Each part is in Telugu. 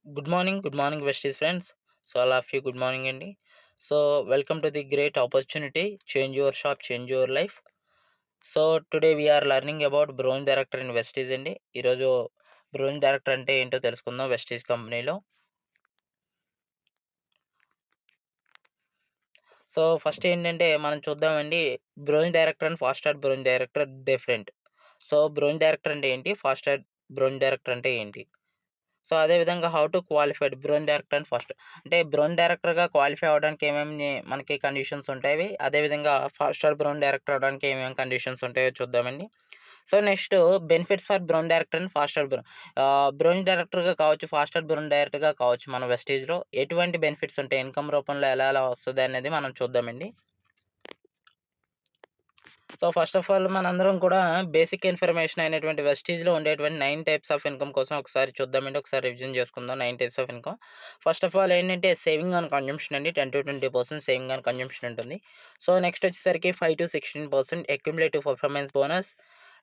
Good morning, Vesties friends. So, all of you, good morning, Andy. So, welcome to the great opportunity Change Your Shop, Change Your Life. So, today we are learning about Bronze Director in Vesties అండి. ఈరోజు బ్రోంజ్ డైరెక్టర్ అంటే ఏంటో తెలుసుకుందాం వెస్టీస్ కంపెనీలో. సో, ఫస్ట్ ఏంటంటే మనం చూద్దామండి bronze director and fast bronze director different. So, bronze director అంటే ఏంటి? ఫాస్ట్ బ్రోంజ్ డైరెక్టర్ అంటే ఏంటి? సో, అదే విధంగా how to qualified bronze director and first అంటే బ్రోన్ డైరెక్టర్‌గా క్వాలిఫై అవ్వడానికి ఏమేమి మనకి కండిషన్స్ ఉంటాయి. అదేవిధంగా ఫాస్ట్ స్టార్ బ్రోన్ డైరెక్టర్ అవ్వడానికి ఏమేమి కండిషన్స్ ఉంటాయో చూద్దామండి. So, next benefits for bronze director and fast star bronze డైరెక్టర్‌గా కావచ్చు, ఫాస్ట్ స్టార్ బ్రోన్ డైరెక్టర్‌గా కావచ్చు మన వెస్టీజ్‌లో ఎటువంటి బెనిఫిట్స్ ఉంటాయి? ఇన్‌కమ్ రూపంలో ఎలా వస్తది అనేది మనం చూద్దామండి. సో, ఫస్ట్ ఆఫ్ ఆల్ మనందరం కూడా బేసిక్ ఇన్ఫర్మేషన్ అయినటువంటి వెస్టీజ్‌లో ఉండేటువంటి 9 టైప్స్ ఆఫ్ ఇన్‌కమ్ కోసం ఒకసారి చూద్దామండి. ఒకసారి రివిజన్ చేసుకుందాం 9 types of income. First of all ఏంటంటే సేవింగ్ ఆన్ కన్జంప్షన్ అండి. 10-20% సేవింగ్ ఆన్ కన్జంప్షన్ ఉంటుంది. సో, నెక్స్ట్ వచ్చేసరికి 5-16% accumulative performance bonus,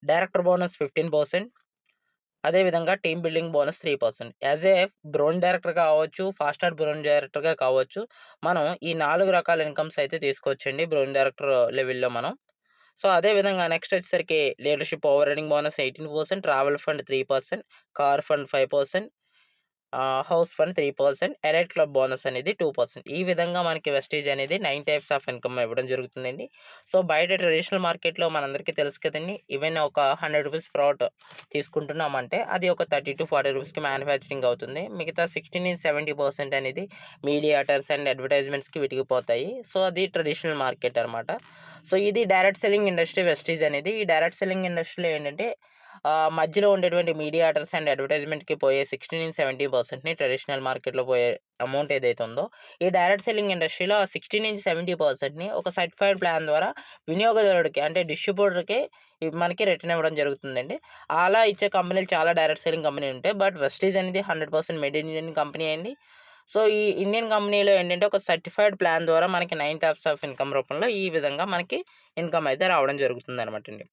director bonus 15%, అదేవిధంగా team building bonus 3%. As a bronze డైరెక్టర్‌గా కావచ్చు, ఫాస్ట్ స్టార్ బ్రోన్ డైరెక్టర్‌గా కావచ్చు, మనం ఈ 4 రకాల ఇన్‌కమ్స్ అయితే తీసుకోవచ్చండి బ్రోన్ డైరెక్టర్ లెవెల్‌లో మనం. సో, అదే విధంగా నెక్స్ట్ వచ్చేసరికి leadership over riding bonus 18%, travel fund 3%, car fund 5%, house fund 3%, elite club bonus అనేది 2%. ఈ విధంగా మనకి వెస్టీజ్ అనేది 9 టైప్స్ ఆఫ్ ఇన్‌కమ్ ఇవ్వడం జరుగుతుందండి. సో, బయట ట్రెడిషనల్ మార్కెట్‌లో మనందరికీ తెలుసు కదండీ! ఈవెన్ ఒక రూ. 100 ప్రోడక్ట్ తీసుకుంటున్నామంటే అది ఒక ₹30-40కి మ్యానుఫ్యాక్చరింగ్ అవుతుంది. మిగతా 60-70% అనేది మీడియేటర్స్ అండ్ అడ్వర్టైజ్మెంట్స్‌కి వీటికి పోతాయి. సో, అది ట్రెడిషనల్ మార్కెట్ అనమాట. సో, ఇది డైరెక్ట్ సెల్లింగ్ ఇండస్ట్రీ వెస్టీజ్ అనేది. ఈ డైరెక్ట్ సెల్లింగ్ ఇండస్ట్రీలో ఏంటంటే మధ్యలో ఉండేటువంటి మీడియేటర్స్ అండ్ అడ్వర్టైజ్మెంట్‌కి పోయే 60-70%ని ట్రెడిషనల్ మార్కెట్‌లో పోయే అమౌంట్ ఏదైతే ఉందో, ఈ డైరెక్ట్ సెల్లింగ్ ఇండస్ట్రీలో ఆ 60-70%ని ఒక సర్టిఫైడ్ ప్లాన్ ద్వారా వినియోగదారుడికి అంటే డిస్ట్రిబ్యూటర్‌కి మనకి రిటర్న్ ఇవ్వడం జరుగుతుందండి. అలా ఇచ్చే కంపెనీలు చాలా డైరెక్ట్ సెల్లింగ్ కంపెనీలు ఉంటాయి. బట్ వెస్టీజ్ అనేది 100% మేడ్ ఇన్ ఇండియన్ కంపెనీ అండి. సో, ఈ ఇండియన్ కంపెనీలో ఏంటంటే ఒక సర్టిఫైడ్ ప్లాన్ ద్వారా మనకి 9 టైప్స్ ఆఫ్ ఇన్‌కమ్ రూపంలో ఈ విధంగా మనకి ఇన్‌కమ్ అయితే రావడం జరుగుతుందనమాటండి.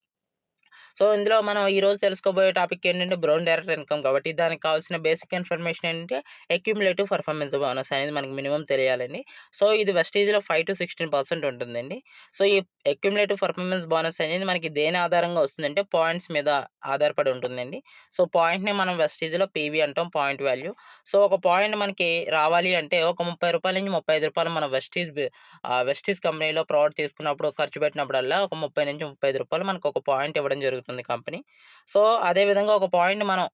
సో, ఇందులో మనం ఈరోజు తెలుసుకోబోయే టాపిక్ ఏంటంటే బ్రౌన్ డైరెక్ట్ ఇన్‌కమ్ కాబట్టి దానికి కావాల్సిన బేసిక్ ఇన్ఫర్మేషన్ ఏంటంటే అక్యుములేటివ్ పర్ఫార్మెన్స్ బోనస్ అనేది మనకు మినిమమ్ తెలియాలండి. సో, ఇది వెస్టీజ్‌లో 5-16% ఉంటుందండి. సో, ఈ అక్యుములేటివ్ పర్ఫార్మెన్స్ బోనస్ అనేది మనకి దేని ఆధారంగా వస్తుందంటే పాయింట్స్ మీద ఆధారపడి ఉంటుందండి. సో, పాయింట్‌ని మనం వెస్టీజ్‌లో పీవీ అంటాం పాయింట్ వాల్యూ. సో, ఒక పాయింట్ మనకి రావాలి అంటే ఒక రూ. 30-35 మన వెస్టీజ్ కంపెనీలో ప్రోడక్ట్ తీసుకున్నప్పుడు ఖర్చు పెట్టినప్పుడల్లా ఒక రూ. 30-35 మనకు ఒక పాయింట్ ఇవ్వడం జరుగుతుంది కంపెనీ. సో, అదే విధంగా ఒక పాయింట్ మనం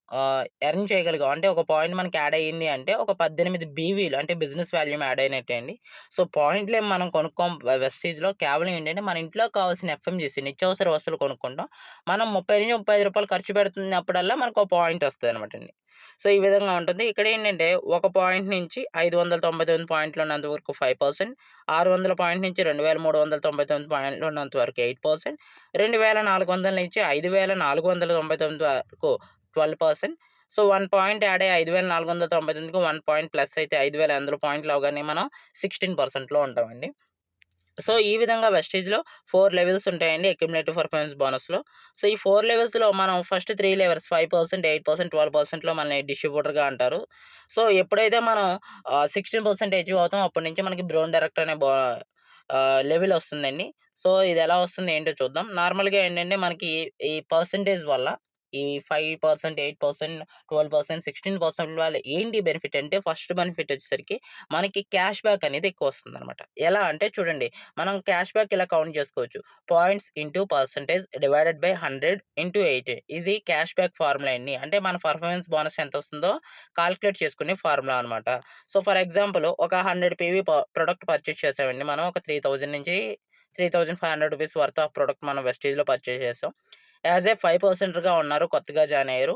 ఎర్న్ చేయగలిగాం. అంటే ఒక పాయింట్ మనకి యాడ్ అయ్యింది అంటే ఒక 18 బీవీలు అంటే బిజినెస్ వాల్యూమ్ యాడ్ అయినట్టే అండి. సో, పాయింట్‌లేమి మనం కొనుక్కోం వెస్టీజ్‌లో కేవలం ఏంటంటే మన ఇంట్లో కావాల్సిన ఎఫ్ఎంజీసీ నిత్యావసర వస్తువులు కొనుక్కుంటాం. మనం రూ. 30-35 ఖర్చు పెడుతున్నప్పుడల్లా మనకు ఒక పాయింట్ వస్తదనమాటండి. సో, ఈ విధంగా ఉంటుంది. ఇక్కడేంటంటే ఒక పాయింట్ నుంచి 599 పాయింట్లు ఉన్నంత వరకు 5%, 600 పాయింట్ నుంచి 2399 పాయింట్లు ఉన్నంత వరకు 8%, 2400 నుంచి 5499 వరకు 12%. సో, 1 పాయింట్ యాడ్ అయ్యి 5499కి 1 పాయింట్ ప్లస్ అయితే 5000 పాయింట్లు అవ్వగానే మనం 16%లో ఉంటామండి. సో, ఈ విధంగా వెస్టీజ్‌లో 4 లెవెల్స్ ఉంటాయండి అక్యుములేటివ్ పర్ఫార్మెన్స్ బోనస్‌లో. సో, ఈ 4 లెవెల్స్‌లో మనం ఫస్ట్ 3 లెవెల్స్ 5%, 8%, 12%లో మనల్ని డిస్ట్రిబ్యూటర్‌గా అంటారు. సో, ఎప్పుడైతే మనం 16% అచీవ్ అవుతామో అప్పటి నుంచి మనకి బ్రౌన్ డైరెక్టర్ అనే లెవెల్ వస్తుందండి. సో, ఇది ఎలా వస్తుంది ఏంటో చూద్దాం. నార్మల్‌గా ఏంటంటే మనకి ఈ పర్సెంటేజ్ వల్ల ఈ 5%, 8%, 12%, 16% వల్ల ఏంటి బెనిఫిట్ అంటే ఫస్ట్ బెనిఫిట్ వచ్చేసరికి మనకి క్యాష్ బ్యాక్ అనేది ఎక్కువొస్తుందనమాట. ఎలా అంటే చూడండి, మనం క్యాష్ బ్యాక్ ఇలా కౌంట్ చేసుకోవచ్చు. Points into percentage divided by 100 into 8 ఇది క్యాష్ బ్యాక్ ఫార్ములా అండి. అంటే మన పర్ఫార్మెన్స్ బోనస్ ఎంతొస్తుందో కాలిక్యులేట్ చేసుకునే ఫార్ములా అనమాట. సో, ఫర్ ఎగ్జాంపుల్ ఒక 100 పీవీ ప్రొడక్ట్ పర్చేజ్ చేసామండి. మనం ఒక 3000 నుంచి రూ. 3500 వర్త్ ఆఫ్ ప్రొడక్ట్ మనం వెస్టీజ్‌లో పర్చేజ్ చేసాం. యాస్ ఏ 5%గా ఉన్నారు. కొత్తగా జాయిన్ అయ్యారు.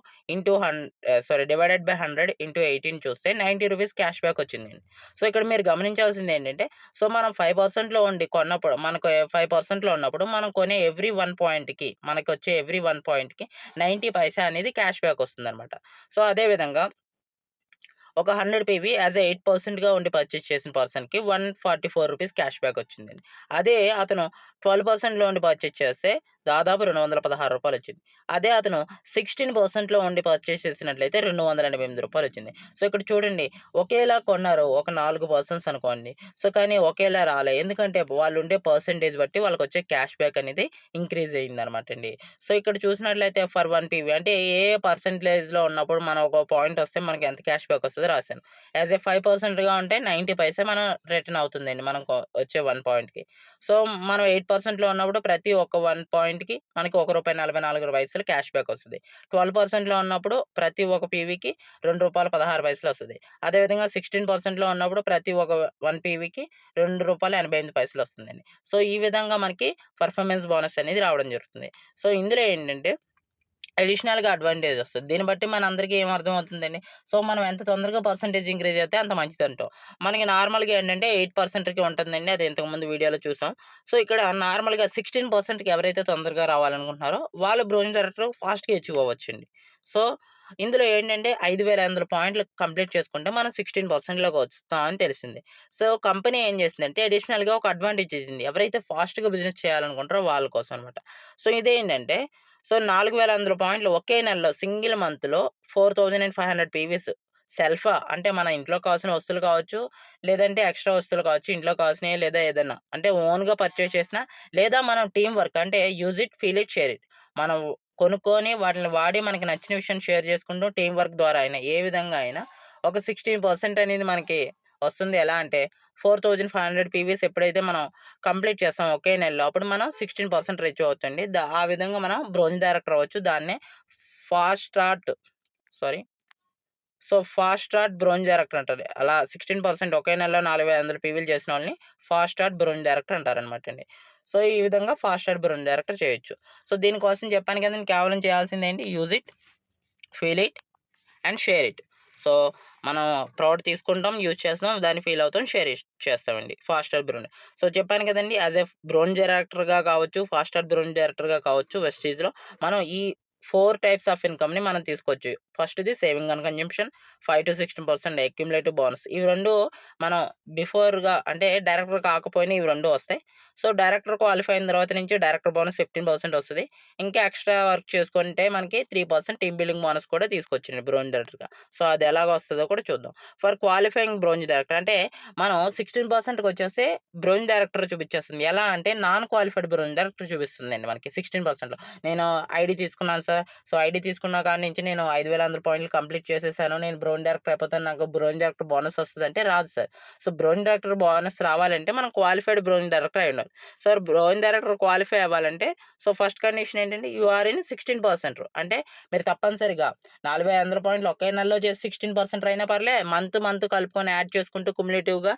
డివైడెడ్ బై 100 ఇంటూ 18 చూస్తే రూ. 90 క్యాష్ బ్యాక్ వచ్చిందండి. సో, ఇక్కడ మీరు గమనించాల్సింది ఏంటంటే, సో, మనం 5%లో ఉండి కొన్నప్పుడు మనకు 5%లో ఉన్నప్పుడు మనం కొనే ఎవ్రీ 1 పాయింట్‌కి మనకొచ్చే ఎవ్రీ 1 పాయింట్‌కి 90 పైసా అనేది క్యాష్ బ్యాక్ వస్తుందనమాట. సో, అదే విధంగా ఒక 100 పీవీ యాస్ ఎ 8%గా ఉండి పర్చేజ్ చేసిన పర్సన్‌కి రూ. 144 క్యాష్ బ్యాక్ వచ్చిందండి. అదే అతను 12%లో ఉండి పర్చేజ్ చేస్తే దాదాపు రూ. 216 వచ్చింది. అదే అతను 16%లో ఉండి పర్చేస్ చేసినట్లయితే రూ. 288 వచ్చింది. సో, ఇక్కడ చూడండి ఒకేలా కొన్నారు. ఒక 4 పర్సన్స్ అనుకోండి. సో, కానీ ఒకేలా రాలే. ఎందుకంటే వాళ్ళుండే పర్సెంటేజ్ బట్టి వాళ్ళకొచ్చే క్యాష్ బ్యాక్ అనేది ఇంక్రీజ్ అయిందనమాటండి. సో, ఇక్కడ చూసినట్లయితే ఫర్ 1 పీవీ అంటే ఏ పర్సెంటేజ్‌లో ఉన్నప్పుడు మనం ఒక పాయింట్ వస్తే మనకి ఎంత క్యాష్ బ్యాక్ వస్తదో రాశాను. యాస్ ఎ 5%గా ఉంటే 90 పైసే మనం రిటర్న్ అవుతుందండి. మనం వచ్చే 1 పాయింట్‌కి. సో, మనం 8%లో ఉన్నప్పుడు ప్రతి ఒక్క 1 పాయింట్‌కి మనకి రూ. 1.44 క్యాష్ బ్యాక్ వస్తది. 12%లో ఉన్నప్పుడు ప్రతి ఒక్క పీవీకి రూ. 2.16 వస్తది. అదేవిధంగా 16%లో ఉన్నప్పుడు ప్రతి ఒక 1 పీవీకి రూ. 2.85 వస్తుందండి. సో, ఈ విధంగా మనకి పర్ఫార్మెన్స్ బోనస్ అనేది రావడం జరుగుతుంది. సో, ఇందులో ఏంటంటే అడిషనల్‌గా అడ్వాంటేజ్ వస్తది. దీన్ని బట్టి మనందరికీ ఏం అర్థమవుతుందండి. సో, మనం ఎంత తొందరగా పర్సెంటేజ్ ఇంక్రీజ్ అయితే అంత మంచిదంటాం. మనకి నార్మల్‌గా ఏంటంటే 8%కి ఉంటుందండి. అది ఇంతకుముందు వీడియోలో చూసాం. సో, ఇక్కడ నార్మల్‌గా 16%కి ఎవరైతే తొందరగా రావాలనుకుంటున్నారో వాళ్ళు బ్రోంజ్ డైరెక్టర్ ఫాస్ట్‌గా అచీవ్ అవ్వచ్చండి. సో, ఇందులో ఏంటంటే 5,500 పాయింట్లు కంప్లీట్ చేసుకుంటే మనం 16%లోకి వస్తాం అని తెలిసింది. సో, కంపెనీ ఏం చేసిందంటే అడిషనల్‌గా ఒక అడ్వాంటేజ్ ఇచ్చింది. ఎవరైతే ఫాస్ట్‌గా బిజినెస్ చేయాలనుకుంటారో వాళ్ళ కోసం అనమాట. సో, ఇదేంటంటే 4,500 పాయింట్లు ఒకే నెలలో సింగిల్ మంత్‌లో 4,500 పీవీస్ సెల్ఫా అంటే మన ఇంట్లో కావాల్సిన వస్తువులు కావచ్చు, లేదంటే ఎక్స్‌ట్రా వస్తువులు కావచ్చు, ఇంట్లో కావాల్సినయి లేదా ఏదన్నా అంటే ఓన్‌గా పర్చేజ్ చేసినా, లేదా మనం టీమ్ వర్క్ అంటే use it, feel it, share it. మనం కొనుక్కొని వాటిని వాడి మనకి నచ్చిన విషయం షేర్ చేసుకుంటూ టీమ్ వర్క్ ద్వారా అయినా ఏ విధంగా అయినా ఒక 16% అనేది మనకి వస్తుంది. ఎలా అంటే 4,500 పీవీస్ ఎప్పుడైతే మనం కంప్లీట్ చేస్తాం ఒకే నెలలో. అప్పుడు మనం 16% రీచ్ అవ్వచ్చండి. ఆ విధంగా మనం బ్రోంజ్ డైరెక్టర్ అవ్వచ్చు. దాన్నే fast start sorry. Fast start bronze director అంటారు. అలా 16% ఒకే నెలలో 4,500 పీవీలు చేసిన వాళ్ళని ఫాస్ట్ స్టార్ట్ బ్రోంజ్ డైరెక్టర్ అంటారనమాటండి. సో, ఈ విధంగా ఫాస్ట్ స్టార్ట్ బ్రోంజ్ డైరెక్టర్ చేయొచ్చు. సో, దీనికోసం చెప్పాను కదండీ కేవలం చేయాల్సిందేంటి use it, feel it and share it. So, మనం ప్రోడక్ట్ తీసుకుంటాం, యూజ్ చేస్తాం, దాన్ని ఫీల్ అవుతాం, షేర్ చేస్తామండి. Faster bronze. సో, చెప్పాను కదండీ యాస్ ఎ బ్రోంజ్ డైరెక్టర్‌గా కావచ్చు, ఫాస్టర్ బ్రోంజ్ డైరెక్టర్‌గా కావచ్చు వెస్టీజ్‌లో మనం ఈ 4 టైప్స్ ఆఫ్ ఇన్‌కమ్‌ని మనం తీసుకోవచ్చు. ఫస్ట్‌ది saving and consumption, 5-16% accumulative bonus. ఇవి 2 మనం బిఫోర్‌గా అంటే డైరెక్టర్ కాకపోయినా ఇవి 2 వస్తాయి. సో, డైరెక్టర్ క్వాలిఫై అయిన తర్వాత నుంచి డైరెక్టర్ బోనస్ 15% వస్తది. ఇంకా ఎక్స్‌ట్రా వర్క్ చేసుకుంటే మనకి 3% టీమ్ బిల్డింగ్ బోనస్ కూడా తీసుకోవచ్చండి బ్రోంజ్ డైరెక్టర్‌గా. సో, అది ఎలాగొస్తదో కూడా చూద్దాం. ఫర్ క్వాలిఫైయింగ్ బ్రోంజ్ డైరెక్టర్ అంటే మనం 16%కొచ్చేస్తే బ్రోంజ్ డైరెక్టర్ చూపిచ్చేస్తుంది. ఎలా అంటే నాన్ క్వాలిఫైడ్ బ్రోంజ్ డైరెక్టర్ చూపిస్తుందండి మనకి 16%లో. నేను ఐడీ తీసుకున్నాను సార్. సో, ఐడీ తీసుకున్న కాడి నుంచి నేను 5,500 పాయింట్లు కంప్లీట్ చేసేసాను. నేను బ్రోంజ్ డైరెక్టర్ అయిపోతాను. నాకు బ్రోంజ్ డైరెక్టర్ బోనస్ వస్తదంటే రాదు sir. So, bronze director bonus రావాలంటే మనం క్వాలిఫైడ్ బ్రోంజ్ డైరెక్టర్ అయ్యుండాలి. సార్ బ్రోంజ్ డైరెక్టర్ క్వాలిఫై అవ్వాలంటే ఫస్ట్ కండిషన్ ఏంటంటే యూ ఆర్ ఇన్ 16% అంటే మీరు తప్పనిసరిగా 4,500 పాయింట్లు ఒకే నెలలో చేసి 16% అయినా పర్లే. మంత్ కలుపుకొని యాడ్ చేసుకుంటూ క్యుములేటివ్‌గా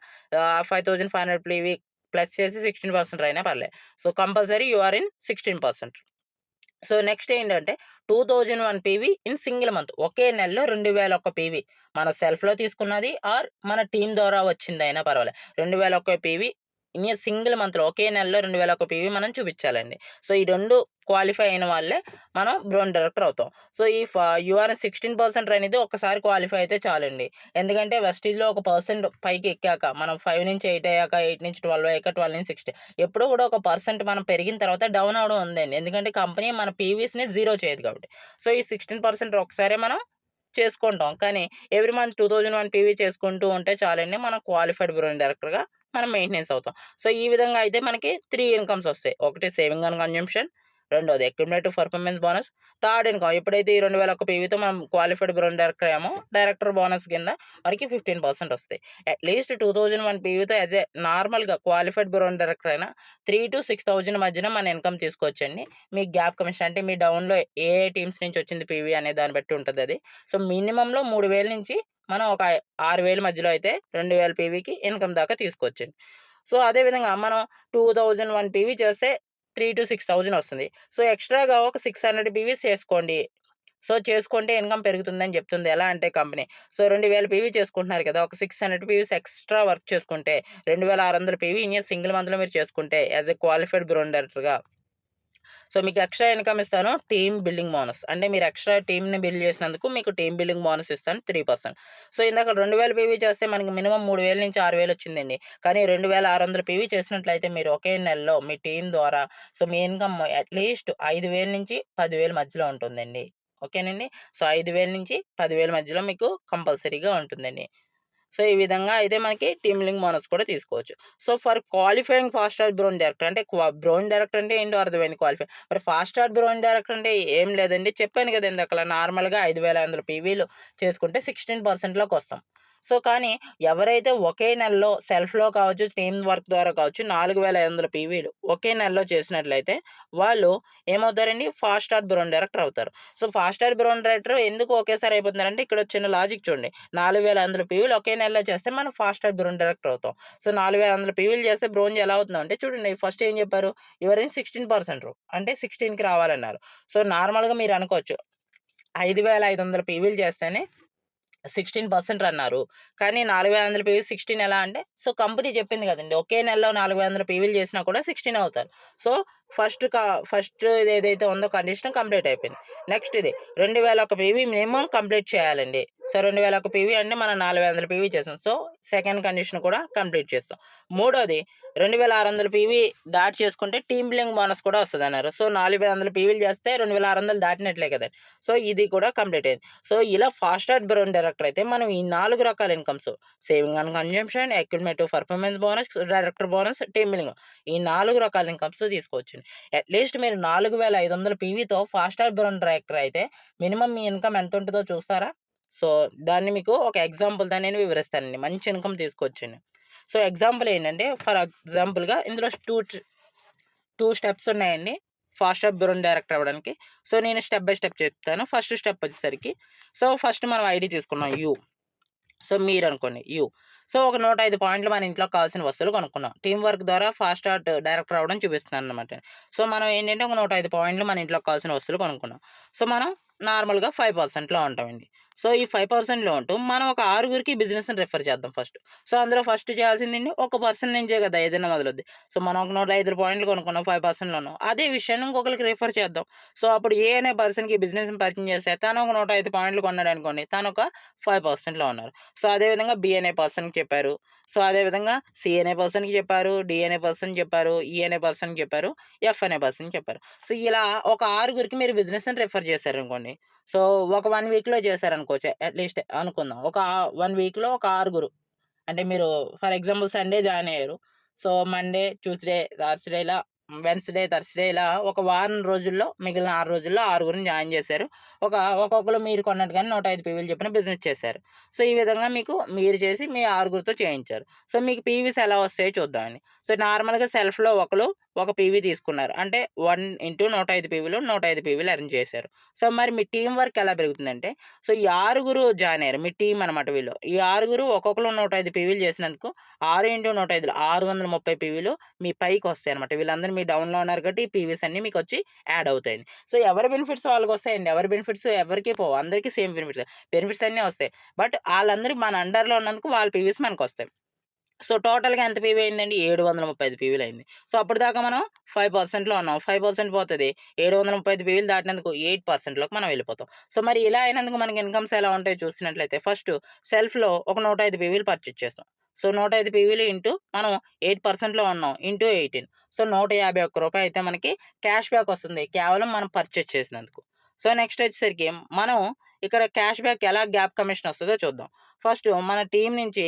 5,500 పీవీ ప్లస్ చేసి 16% అయినా పర్లే. So, compulsory you are in 16%. So, next ఏంటంటే 2001 పీవీ ఇన్ సింగిల్ మంత్. ఒకే నెలలో 2001 పీవీ. మన సెల్ఫ్‌లో తీసుకున్నది ఆర్ మన టీమ్ ద్వారా వచ్చిందైనా పర్వాలే. 2001 పీవీ ఇన్ ఎ సింగిల్ మంత్‌లో ఒకే నెలలో 2001 పీవీ మనం చూపించాలండి. సో, ఈ 2 క్వాలిఫై అయిన వాళ్ళే మనం బ్రోంజ్ డైరెక్టర్ అవుతాం. సో, ఈ యూఆర్ 16% అనేది ఒక్కసారి క్వాలిఫై అయితే చాలండి. ఎందుకంటే వెస్టీజ్‌లో ఒక పర్సెంట్ పైకి ఎక్కాక మనం 5 నుంచి 8 అయ్యాక, 8 నుంచి 12 అయ్యాక, 12 నుంచి 16 ఎప్పుడూ కూడా ఒక పర్సెంట్ మనం పెరిగిన తర్వాత డౌన్ అవ్వడం ఉందండి. ఎందుకంటే కంపెనీ మన పీవీస్‌ని జీరో చేయదు కాబట్టి. సో, ఈ 16% ఒకసారే మనం చేసుకుంటాం. కానీ ఎవ్రీ మంత్ 2001 పీవీ చేసుకుంటూ ఉంటే చాలండి. మనం క్వాలిఫైడ్ బ్రోంజ్ డైరెక్టర్‌గా మనం మెయింటెనెన్స్ అవుతాం. సో, ఈ విధంగా అయితే మనకి 3 ఇన్‌కమ్స్ వస్తాయి. ఒకటి సేవింగ్ అండ్ కన్జంప్షన్, రెండోది accumulative performance bonus, third income ఎప్పుడైతే ఈ 2001 పీవీతో మనం క్వాలిఫైడ్ బ్రోంజ్ డైరెక్టర్ అయ్యామో డైరెక్టర్ బోనస్ కింద మనకి 15% వస్తాయి. అట్‌లీస్ట్ 2001 పీవీతో యాస్ ఎ నార్మల్‌గా క్వాలిఫైడ్ బ్రోంజ్ డైరెక్టర్ అయినా 3,000-6,000 మధ్యన మన ఇన్‌కమ్ తీసుకోవచ్చండి. మీ గ్యాప్ కమిషన్ అంటే మీ డౌన్‌లో ఏ టీమ్స్ నుంచి వచ్చింది పీవీ అనే దాన్ని బట్టి ఉంటదది. సో, మినిమమ్‌లో 3,000 నుంచి మనం ఒక 6,000 మధ్యలో అయితే 2,000 పీవీకి ఇన్‌కమ్ దాకా తీసుకోవచ్చండి. సో, అదే విధంగా మనం 2001 పీవీ చేస్తే 3,000-6,000 వస్తుంది. సో, ఎక్స్‌ట్రాగా ఒక 600 పీవీస్ చేసుకోండి. సో, చేసుకుంటే ఇన్‌కమ్ పెరుగుతుందని చెప్తుంది. ఎలా అంటే కంపెనీ. సో, 2,000 పీవీ చేసుకుంటున్నారు కదా! ఒక 600 పీవీస్ ఎక్స్‌ట్రా వర్క్ చేసుకుంటే 2,600 పీవీ ఇన్ ఎ సింగిల్ మంత్‌లో మీరు చేసుకుంటే యాస్ ఎ క్వాలిఫైడ్ బ్రోంజ్ డైరెక్టర్‌గా సో, మీకు ఎక్స్‌ట్రా ఇన్‌కమ్ ఇస్తాను. Team building bonus. అంటే మీరు ఎక్స్‌ట్రా టీమ్‌ని బిల్డ్ చేసినందుకు మీకు టీమ్ బిల్డింగ్ బోనస్ ఇస్తాను 3%. సో, ఇందాక 2000 పీవీ చేస్తే మనకి మినిమమ్ 3000 నుంచి 6000 వచ్చిందండి. కానీ 2600 పీవీ చేసినట్లయితే మీరు ఒకే నెలలో మీ టీమ్ ద్వారా సో, మీ ఇన్‌కమ్ అట్‌లీస్ట్ 5000 నుంచి 10,000 మధ్యలో ఉంటుందండి. ఓకేనండి. సో, 5000 నుంచి 10,000 మధ్యలో మీకు కంపల్సరీగా ఉంటుందండి. సో, ఈ విధంగా అయితే మనకి టీమ్ బిల్డింగ్ బోనస్ కూడా తీసుకోవచ్చు. So, for qualifying fast star bronze director అంటే బ్రోన్ డైరెక్టర్ అంటే ఏంటో అర్థమైంది క్వాలిఫై. మరి ఫాస్ట్ స్టార్ బ్రోన్ డైరెక్టర్ అంటే ఏం లేదండి. చెప్పాను కదా ఇందాకల నార్మల్‌గా 5500 పీవీలు చేసుకుంటే 16%లోకొస్తాం. సో, కానీ ఎవరైతే ఒకే నెలలో సెల్ఫ్‌లో కావచ్చు, టీమ్ వర్క్ ద్వారా కావచ్చు 4500 పీవీలు ఒకే నెలలో చేసినట్లయితే వాళ్ళు ఏమవుతారండి ఫాస్ట్ స్టార్ బ్రోన్ డైరెక్టర్ అవుతారు. So, fast star bronze director ఎందుకు ఒకేసారి అయిపోతున్నారంటే ఇక్కడ చిన్న లాజిక్ చూడండి. 4500 పీవీలు ఒకే నెలలో చేస్తే మనం ఫాస్ట్ స్టార్ బ్రోన్ డైరెక్టర్ అవుతాం. సో, 4500 పీవీలు చేస్తే బ్రోంజ్ ఎలా అవుతుందంటే చూడండి ఫస్ట్ ఏం చెప్పారు? యువర్ ఇన్ 16% అంటే 16కి రావాలన్నారు. సో, నార్మల్‌గా మీరు అనుకోవచ్చు 5500 పీవీలు చేస్తేనే 16% అన్నారు. కానీ 4500 పీవీ 16 ఎలా అంటే సో, కంపెనీ చెప్పింది కదండీ! ఒకే నెలలో 4500 పీవీలు చేసినా కూడా 16 అవుతారు. సో, ఫస్ట్ ఏదైతే ఉందో కండిషన్ కంప్లీట్ అయిపోయింది. నెక్స్ట్ ఇది 2001 పీవీ మినిమమ్ కంప్లీట్ చేయాలండి. సో, 2001 పీవీ అంటే మనం 4500 పీవీ చేసాం. సో, సెకండ్ కండిషన్ కూడా కంప్లీట్ చేస్తాం. మూడోది 2600 పీవీ దాటి చేసుకుంటే టీమ్ బిల్డింగ్ బోనస్ కూడా వస్తదన్నారు. సో, 4500 పీవీలు చేస్తే 2600 దాటినట్లే కదండీ! సో, ఇది కూడా కంప్లీట్ అయింది. సో, ఇలా ఫాస్ట్ స్టార్ బ్రోన్ డైరెక్టర్ అయితే మనం ఈ 4 రకాల incomes saving and consumption, accumulative performance bonus, director bonus, team building ఈ 4 రకాల ఇన్‌కమ్స్ తీసుకోవచ్చండి. అట్‌లీస్ట్ మీరు 4500 పీవీతో ఫాస్ట్ స్టార్ బ్రోన్ డైరెక్టర్ అయితే మినిమమ్ మీ ఇన్‌కమ్ ఎంత ఉంటదో చూస్తారా? సో, దాన్ని మీకు ఒక ఎగ్జాంపుల్‌తో నేను వివరిస్తానండి. మంచి ఇన్‌కమ్ తీసుకోవచ్చండి. సో, ఎగ్జాంపుల్ ఏంటంటే ఫర్ ఎగ్జాంపుల్‌గా ఇందులో 2 స్టెప్స్ ఉన్నాయండి. ఫాస్ట్ స్టార్ బ్రోన్ డైరెక్టర్ అవ్వడానికి. సో, నేను స్టెప్ బై స్టెప్ చెప్తాను. ఫస్ట్ స్టెప్ వచ్చేసరికి సో, ఫస్ట్ మనం ఐడీ తీసుకున్నాం యూ. సో, మీరనుకోండి యూ. సో, ఒక 105 పాయింట్లు మన ఇంట్లోకి కావాల్సిన వస్తువులు కొనుక్కున్నాం. టీమ్ వర్క్ ద్వారా ఫాస్ట్ స్టార్ట్ డైరెక్టర్ అవ్వడం చూపిస్తున్నాననమాట. సో, మనం ఏంటంటే ఒక 105 పాయింట్లు మన ఇంట్లోకి కావాల్సిన వస్తువులు కొనుక్కున్నాం. సో, మనం నార్మల్‌గా 5%లో ఉంటామండి. సో, ఈ 5%లో ఉంటూ మనం ఒక ఆరుగురికి బిజినెస్‌ని రిఫర్ చేద్దాం ఫస్ట్. సో, అందులో ఫస్ట్ చేయాల్సిందేంటి ఒక పర్సన్ నుంచే కదా ఏదైనా మొదలవుద్ది. సో, మనం ఒక 105 పాయింట్లు కొనుక్కున్నాం 5%లోను. అదే విషయాన్ని ఇంకొకరికి రిఫర్ చేద్దాం. సో, అప్పుడు ఏ అనే పర్సన్‌కి బిజినెస్‌ని పరిచయం చేస్తే తను ఒక 105 పాయింట్లు కొన్నాడనుకోండి. తనొక 5%లో ఉన్నారు. సో, అదేవిధంగా బి అనే పర్సన్‌కి చెప్పారు. సో, అదేవిధంగా సి అనే పర్సన్‌కి చెప్పారు. డి అనే పర్సన్‌కి చెప్పారు. ఈ అనే పర్సన్‌కి చెప్పారు. ఎఫ్ అనే పర్సన్‌కి చెప్పారు. సో, ఇలా ఒక ఆరుగురికి మీరు బిజినెస్‌ని రిఫర్ చేశారనుకోండి. సో, ఒక 1 వీక్‌లో చేశారనుకోవచ్చు అట్‌లీస్ట్ అనుకుందాం. ఒక 1 వీక్‌లో ఒక ఆరుగురు అంటే మీరు ఫర్ ఎగ్జాంపుల్ సండే జాయిన్ అయ్యారు. సో, మండే, ట్యూస్‌డే, థర్స్‌డే ఇలా వెడ్నెస్‌డే, థర్స్‌డే ఇలా ఒక వారం రోజుల్లో మిగిలిన 6 రోజుల్లో ఆరుగురిని జాయిన్ చేశారు. ఒక్కొక్కళ్ళు మీరు కొన్నట్టుగానే 105 పీవీలు చొప్పున బిజినెస్ చేశారు. సో, ఈ విధంగా మీరు చేసి మీ ఆరుగురితో చేయించారు. సో, మీకు పీవీస్ ఎలా వస్తాయో చూద్దామండి. సో, నార్మల్‌గా సెల్ఫ్‌లో ఒక పీవీ తీసుకున్నారు. అంటే 1 ఇంటూ 105 పీవీలు 105 పీవీలు ఎర్న్ చేశారు. సో, మరి మీ టీమ్ వర్క్ ఎలా పెరుగుతుందంటే సో, ఈ ఆరుగురు జాయిన్ అయ్యారు. మీ టీమ్ అనమాట వీళ్ళు. ఈ ఆరుగురు ఒక్కొక్కళ్ళు 105 పీవీలు చేసినందుకు 6 ఇంటూ 105 630 పీవీలు మీ పైకొస్తాయన్నమాట. వీళ్ళందరూ మీ డౌన్‌లో ఉన్నారు కాబట్టి ఈ పీవీస్ అన్నీ మీకొచ్చి యాడ్ అవుతాయండి. సో, ఎవరి బెనిఫిట్స్ వాళ్ళకొస్తాయండి. ఎవరి బెనిఫిట్స్ ఎవరికీ పోవు. అందరికీ సేమ్ బెనిఫిట్స్. బెనిఫిట్స్ అన్నీ వస్తాయి. బట్ ఆళ్ళందరూ మన అండర్‌లో ఉన్నందుకు వాళ్ళ పీవీస్ మనకొస్తాయి. సో, టోటల్‌గా ఎంత పీవీ అయిందండి? 735 పీవీలయింది. సో, అప్పటిదాకా మనం 5%లో ఉన్నాం. 5% పోతది. 735 పీవీలు దాటినందుకు 8%లోకి మనం వెళ్ళిపోతాం. సో, మరి ఇలా అయినందుకు మనకి ఇన్‌కమ్స్ ఎలా ఉంటాయో చూసినట్లయితే ఫస్టు సెల్ఫ్‌లో ఒక 105 పీవీలు పర్చేజ్ చేస్తాం. సో, 105 పీవీలు ఇంటూ మనం 8%లో ఉన్నాం. ఇంటూ 18 సో, రూ. 151 అయితే మనకి క్యాష్ బ్యాక్ వస్తుంది. కేవలం మనం పర్చేజ్ చేసినందుకు. సో, నెక్స్ట్ వచ్చేసరికి మనం ఇక్కడ క్యాష్ బ్యాక్ ఎలా గ్యాప్ కమిషన్ వస్తదో చూద్దాం. ఫస్టు మన టీమ్ నుంచి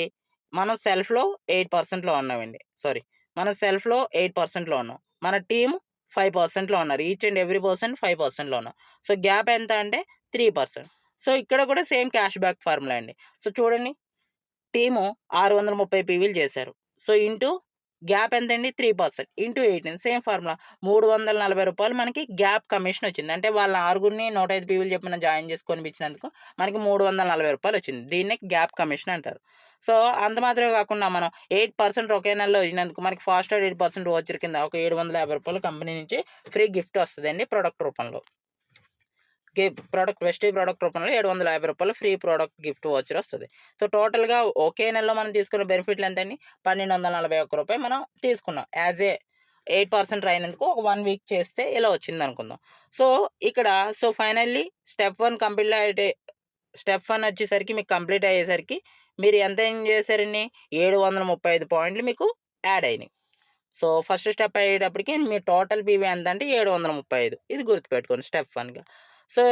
మనం సెల్ఫ్‌లో 8%లో ఉన్నామండి. సారీ. మనం సెల్ఫ్‌లో 8%లో ఉన్నాం. మన టీమ్ 5%లో ఉన్నారు. ఈచ్ అండ్ ఎవ్రీ పర్సన్ 5%లో ఉన్నారు. సో, గ్యాప్ ఎంత అంటే 3%. సో, ఇక్కడ కూడా సేమ్ క్యాష్ బ్యాక్ ఫార్ములా అండి. సో, చూడండి టీము 630 పీవీలు చేశారు. సో, ఇంటూ గ్యాప్ ఎంతండి 3% ఇంటూ 18 సేమ్ ఫార్ములా. రూ. 340 మనకి గ్యాప్ కమిషన్ వచ్చింది. అంటే వాళ్ళ ఆరుగురిని 105 పీవీలు చొప్పున జాయిన్ చేసి కొనిపించినందుకు మనకి రూ. 340 వచ్చింది. దీన్నే గ్యాప్ కమిషన్ అంటారు. సో, అంత మాత్రమే కాకుండా మనం 8% ఒకే నెలలో ఇచ్చినందుకు మనకి ఫాస్ట్‌గా 8% వోచర్ కింద ఒక రూ. 750 కంపెనీ నుంచి ఫ్రీ గిఫ్ట్ వస్తదండి ప్రొడక్ట్ రూపంలో. వెస్టీజ్ ప్రోడక్ట్ రూపంలో రూ. 750 ఫ్రీ ప్రోడక్ట్ గిఫ్ట్ వోచర్ వస్తది. సో, టోటల్‌గా ఒకే నెలలో మనం తీసుకున్న బెనిఫిట్‌లు ఎంతండి? రూ. 1,241 మనం తీసుకున్నాం. యాజ్ ఏ 8% అయినందుకు ఒక 1 వీక్ చేస్తే ఇలా వచ్చిందనుకుందాం. సో, ఇక్కడ ఫైనల్లీ స్టెప్ 1 కంప్లీట్ అయితే స్టెప్ 1 వచ్చేసరికి మీకు కంప్లీట్ అయ్యేసరికి మీరు ఎంత ఎర్న్ చేశారండి? 735 పాయింట్లు మీకు యాడ్ అయినాయి. సో, ఫస్ట్ స్టెప్ అయ్యేటప్పటికి మీ టోటల్ పీవీ ఎంతంటే 735 ఇది గుర్తుపెట్టుకోండి స్టెప్ 1గా. సో,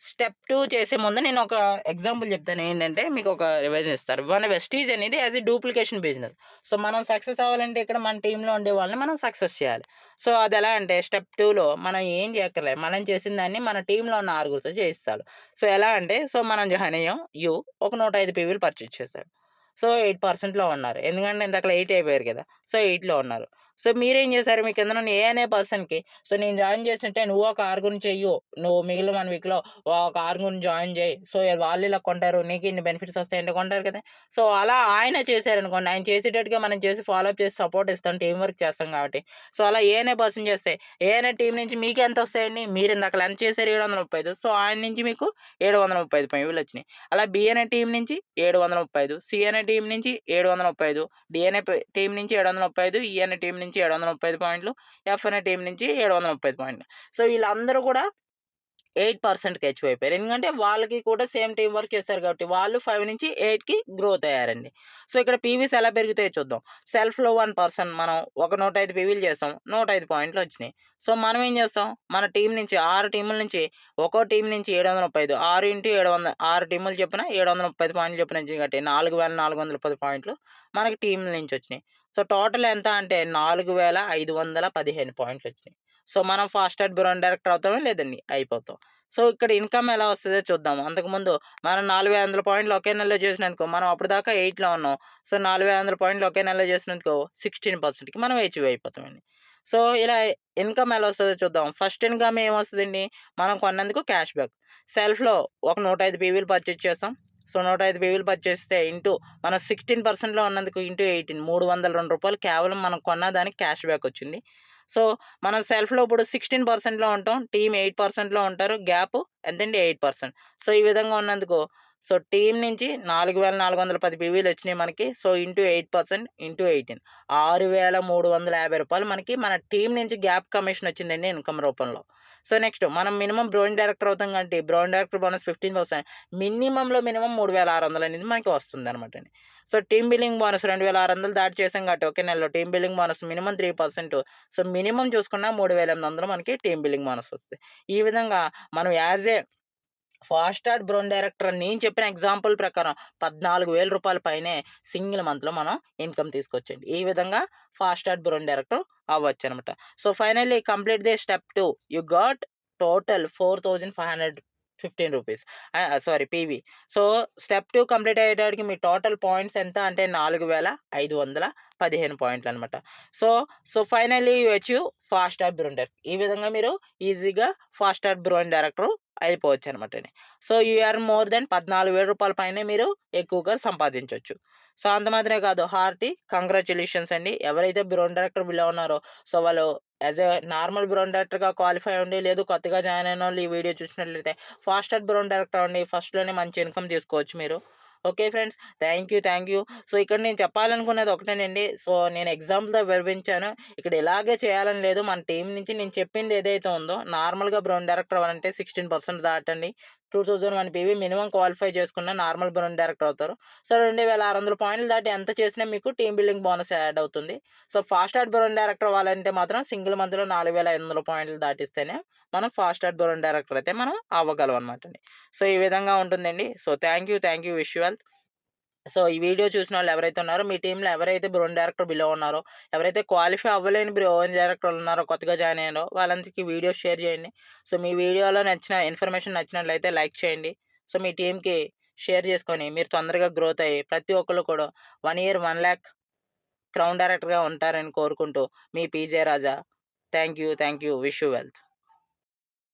స్టెప్ 2 చేసే ముందు నేను ఒక ఎగ్జాంపుల్ చెప్తాను. ఏంటంటే మీకు ఒక రివిజన్ ఇస్తారు. మన వెస్టీజ్ అనేది as a duplication business. So, మనం సక్సెస్ అవ్వాలంటే ఇక్కడ మన టీమ్‌లో ఉండే వాళ్ళని మనం సక్సెస్ చేయాలి. సో, అదెలా అంటే స్టెప్ 2లో మనం ఏం చేయక్కర్లే. మనం చేసిన దాన్ని మన టీమ్‌లో ఉన్న ఆరుగురితో చేయిస్తాడు. సో, ఎలా అంటే మనం జాయిన్ అయ్యాం. ఒక 105 పీవీలు పర్చేజ్ చేశాడు. సో, 8%లో ఉన్నారు. ఎందుకంటే ఇందాకల 8 అయిపోయారు కదా! సో, 8లో ఉన్నారు. సో, మీరేం చేశారు? మీ కిందనున్న ఏ అనే పర్సన్‌కి నేను జాయిన్ చేసినట్టే నువ్వు ఒక ఆరుగురిని చెయ్యు. నువ్వు మిగిలిన 1 వీక్‌లో ఒక ఆరుగురిని జాయిన్ చేయి. సో, వాళ్ళు ఇలా కొంటారు. నీకు ఇన్ని బెనిఫిట్స్ వస్తాయంటే కొంటారు కదా! సో, అలా ఆయన చేశారనుకోండి. ఆయన చేసేటట్టుగా మనం చేసి ఫాలో అప్ చేసి సపోర్ట్ ఇస్తాం. టీమ్ వర్క్ చేస్తాం కాబట్టి. సో, అలా ఏ అనే పర్సన్ చేస్తే ఏ అనే టీమ్ నుంచి మీకు ఎంత వస్తాయండి? మీరు ఇందాకల ఎంత చేశారు? 735. సో, ఆయన నుంచి మీకు 735 పైవులొచ్చినాయి. అలా బి అనే టీమ్ నుంచి 735, సి అనే టీమ్ నుంచి 735, డి అనే టీమ్ నుంచి 735, ఈ అనే టీమ్ నుంచి 735 పాయింట్లు, ఎఫ్ అనే టీమ్ నుంచి 735 పాయింట్లు. సో, వీళ్ళందరూ కూడా 8%కి అచీవ్ అయిపోయారు. ఎందుకంటే వాళ్ళకి కూడా సేమ్ టీమ్ వర్క్ చేశారు కాబట్టి వాళ్ళు 5 నుంచి 8కి గ్రోత్ అయ్యారండి. సో, ఇక్కడ పీవీస్ ఎలా పెరుగుతాయో చూద్దాం. సెల్ఫ్‌లో 1 పర్సన్ మనం ఒక 105 పీవీలు చేసాం. 105 పాయింట్లొచ్చినాయి. సో, మనం ఏం చేస్తాం? మన టీమ్ నుంచి 6 టీముల నుంచి ఒక్కో టీమ్ నుంచి 735 6 ఇంటూ 700 6 టీములు చొప్పున 735 పాయింట్లు చొప్పున వచ్చినాయి కాబట్టి 4410 పాయింట్లు మనకి టీముల నుంచి వచ్చినాయి. సో, టోటల్ ఎంత అంటే 4515 పాయింట్లొచ్చినాయి. సో, మనం ఫాస్టర్ బ్రౌన్ డైరెక్టర్ అవుతామా? లేదండి. అయిపోతాం. సో, ఇక్కడ ఇన్‌కమ్ ఎలా వస్తదో చూద్దాము. అంతకుముందు మనం 4500 పాయింట్లు ఒకే నెలలో చేసినందుకు మనం అప్పటిదాకా 8లో ఉన్నాం. సో, 4500 పాయింట్లు ఒకే నెలలో చేసినందుకు 16%కి మనం అచీవ్ అయిపోతామండి. సో, ఇలా ఇన్‌కమ్ ఎలా వస్తదో చూద్దాం. ఫస్ట్ ఇన్‌కమ్ ఏమొస్తదండి? మనం కొన్నందుకు క్యాష్ బ్యాక్. సెల్ఫ్‌లో ఒక 105 పీవీలు పర్చేజ్ చేస్తాం. సో, 105 పీవీలు పర్చేజ్ చేస్తే మనం 16%లో ఉన్నందుకు ఇంటూ 18 రూ. 302 కేవలం మనం కొన్న దానికి క్యాష్ బ్యాక్ వచ్చింది. సో, మనం సెల్ఫ్‌లో ఇప్పుడు 16%లో ఉంటాం. టీమ్ 8%లో ఉంటారు. గ్యాప్ ఎంతండి? 8%. సో, ఈ విధంగా ఉన్నందుకు టీమ్ నుంచి 4410 పీవీలొచ్చినాయి మనకి. సో, ఇంటూ 8% ఇంటూ 18 రూ. 6350 మనకి మన టీమ్ నుంచి గ్యాప్ కమిషన్ వచ్చిందండి ఇన్‌కమ్ రూపంలో. సో, నెక్స్ట్ మనం మినిమమ్ బ్రోయిన్ డైరెక్టర్ అవుతాం కాబట్టి బ్రోయిన్ డైరెక్టర్ బోనస్ 15% మినిమమ్ 3600 అనేది మనకి వస్తుందనమాటండి. సో, టీమ్ బిల్లింగ్ బోనస్ 2600 దాటి చేసాం కాబట్టి ఒకే నెలలో team billing bonus minimum 3%. So, minimum చూసుకున్న 3800 మనకి టీమ్ బిల్లింగ్ బోనస్ వస్తది. ఈ విధంగా మనం యాజ్ ఏ ఫాస్టార్డ్ బ్రౌన్ డైరెక్టర్ నేను చెప్పిన ఎగ్జాంపుల్ ప్రకారం రూ. 14,000 పైనే సింగిల్ మంత్‌లో మనం ఇన్‌కమ్ తీసుకోవచ్చండి. ఈ విధంగా ఫాస్టార్డ్ బ్రౌన్ డైరెక్టర్ అవ్వచ్చనమాట. So, finally complete the step 2 you got total 4515 rupees. Sorry PV. So, step 2 complete అయ్యేటప్పటికి మీ టోటల్ పాయింట్స్ ఎంత అంటే 4515 పాయింట్లనమాట. So, finally you achieve fast start bronze director. ఈ విధంగా మీరు ఈజీగా ఫాస్టార్డ్ బ్రౌన్ డైరెక్టర్ అయిపోవచ్చనమాటండి. So, you earn more then రూ. 14,000 పైనే మీరు ఎక్కువగా సంపాదించొచ్చు. సో, అంత మాత్రమే కాదు హార్టీ కంగ్రాచ్యులేషన్స్ అండి. ఎవరైతే బ్రౌన్ డైరెక్టర్ బిలో ఉన్నారో వాళ్ళు యాజ్ ఎ నార్మల్ బ్రౌన్ డైరెక్టర్‌గా క్వాలిఫై అవ్వండి. లేదు కొత్తగా జాయిన్ అయినోళ్ళు ఈ వీడియో చూసినట్లయితే ఫాస్టార్డ్ బ్రౌన్ డైరెక్టర్ అవ్వండి. ఫస్ట్‌లోనే మంచి ఇన్‌కమ్ తీసుకోవచ్చు మీరు. Okay friends. Thank you. So, ఇక్కడ నేను చెప్పాలనుకున్నది ఒకటేనండి. సో, నేను ఎగ్జాంపుల్‌తో వివరించాను. ఇక్కడ ఇలాగే చేయాలని లేదు. మన టీమ్ నుంచి నేను చెప్పింది ఏదైతే ఉందో నార్మల్‌గా బ్రౌన్ డైరెక్టర్ అవ్వాలంటే 16% దాటండి. 2001 పీవీ మినిమమ్ క్వాలిఫై చేసుకున్న నార్మల్ బ్రౌన్ డైరెక్టర్ అవుతారు. సో, 2600 పాయింట్లు దాటి ఎంత చేసినా మీకు టీమ్ బిల్డింగ్ బోనస్ యాడ్ అవుతుంది. సో, ఫాస్టార్డ్ బ్రౌన్ డైరెక్టర్ అవ్వాలంటే మాత్రం సింగిల్ మంత్‌లో 4500 పాయింట్లు దాటిస్తేనే మనం ఫాస్టార్డ్ బ్రౌన్ డైరెక్టర్ అయితే మనం అవ్వగలం అనమాటండి. సో, ఈ విధంగా ఉంటుందండి. So, thank you. Wish you well. So, ఈ వీడియో చూసినోళ్ళు ఎవరైతే ఉన్నారో మీ టీమ్‌లో ఎవరైతే బ్రౌన్ డైరెక్టర్ బిలో ఉన్నారో, ఎవరైతే క్వాలిఫై అవ్వలేని బ్రౌన్ డైరెక్టర్లు ఉన్నారో కొత్తగా జాయిన్ అయ్యారో వాళ్ళందరికీ వీడియో షేర్ చేయండి. సో, మీ వీడియోలో నచ్చిన ఇన్ఫర్మేషన్ నచ్చినట్లయితే లైక్ చేయండి. సో, మీ టీమ్‌కి షేర్ చేసుకొని మీరు తొందరగా గ్రోత్ అయ్యి ప్రతి ఒక్కళ్ళు కూడా 1 ఇయర్ 1,00,000 క్రౌన్ డైరెక్టర్‌గా ఉంటారని కోరుకుంటూ మీ PJ Raja. Thank you. Wish you wealth.